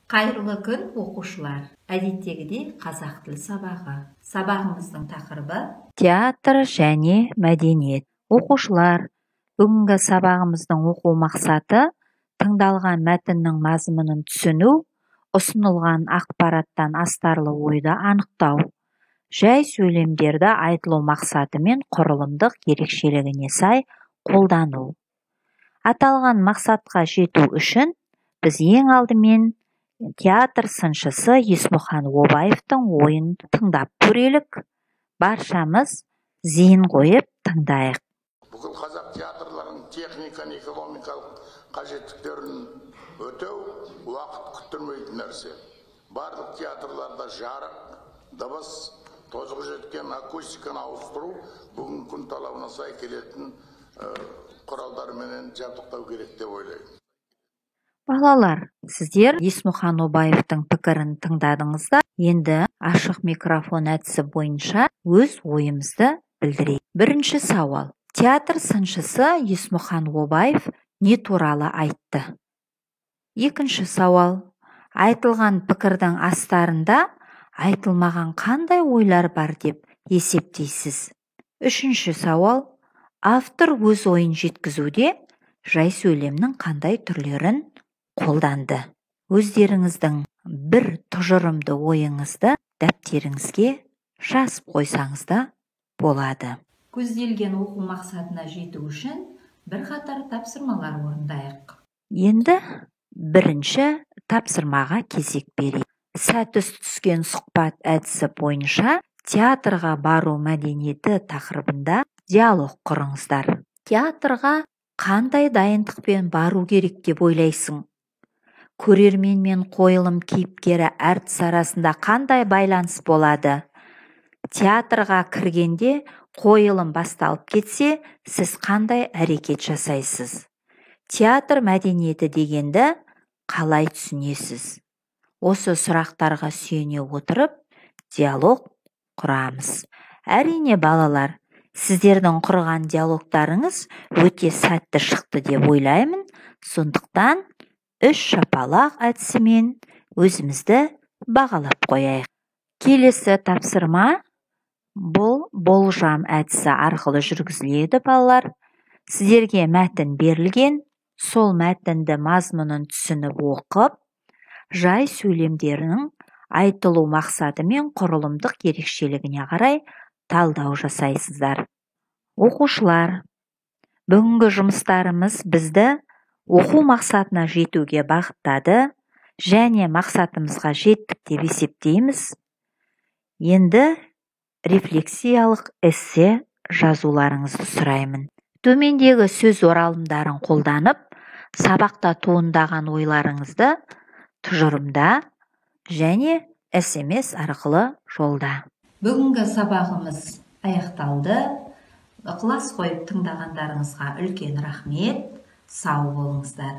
Қайырлы күн, оқушылар. Әдеттегідей қазақ тілі сабағы. Сабағымыздың тақырыбы театр және мәдениет. Оқушылар, бүгінгі сабағымыздың оқу мақсаты тыңдалған мәтіннің мазмұнын түсіну, ұсынылған ақпараттан астарлы ойды анықтау, жай сөйлемдерді айтылу мақсаты мен құрылымдық ерекшелігіне сай қолдану. Аталған мақсатқа жету үшін біз ең алдымен театр сыншысы Есмұхан Обаевтың ойын тыңдап көрелік. Баршамыз зейін қойып тыңдайық. Бүкіл қазақ театрларының техника-экономикалық қажеттіктерін өтеу уақыт күттірмейтін нәрсе. Барлық театрларда жарық, дыбыс, тозығы жеткен акустиканы ауыстыру бүгін күн талабына сай келетін құралдарменен жабдықтау керек деп ойлаймын. Балалар, сіздер Есмұхан Обаевтың пікірін тыңдадыңыздар. Енді ашық микрофон әдісі бойынша өз ойымызды білдірейік. Бірінші сауал. Театр сыншысы Есмұхан Обаев не туралы айтты? Екінші сауал. Айтылған пікірдің астарында айтылмаған қандай ойлар бар деп есептейсіз? Үшінші сауал. Автор өз ойын жеткізуде жай сөйлемнің қандай түрлерін қолданды? Өздеріңіздің бір тұжырымды ойыңызды дәптеріңізге жазып қойсаңыз да болады. Көзделген оқу мақсатына жету үшін бірқатар тапсырмалар орындайық. Енді бірінші тапсырмаға кезек берейік. Сәтсіз түскен сұхбат әдісі бойынша театрға бару мәдениеті тақырыбында диалог құрыңыздар. Театрға қандай дайындықпен бару керек деп ойлайсың? Көрермен мен қойылым кейіпкері әртіс арасында қандай байланыс болады? Театрға кіргенде қойылым басталып кетсе, сіз қандай әрекет жасайсыз? Театр мәдениеті дегенді қалай түсінесіз? Осы сұрақтарға сүйене отырып, диалог құрамыз. Әрине балалар, сіздердің құрған диалогтарыңыз өте сәтті шықты деп ойлаймын. Сондықтан үш шапалақ әдісімен өзімізді бағалап қояйық. Келесі тапсырма бұл болжам әдісі арқылы жүргізіледі балалар. Сіздерге мәтін берілген, сол мәтінді мазмұнын түсініп оқып, жай сөйлемдерінің айтылу мақсаты мен құрылымдық ерекшелігіне қарай талдау жасайсыздар. Оқушылар, бүгінгі жұмыстарымыз бізді оқу мақсатына жетуге бағыттады және мақсатымызға жеттік деп есептейміз. Енді рефлексиялық эссе жазуларыңызды сұраймын. Төмендегі сөз оралымдарын қолданып, сабақта туындаған ойларыңызды тұжырымда және SMS арқылы жолда. Бүгінгі сабағымыз аяқталды. Ықылас қойып тыңдағандарыңызға үлкен рахмет. Сау болыңыздар.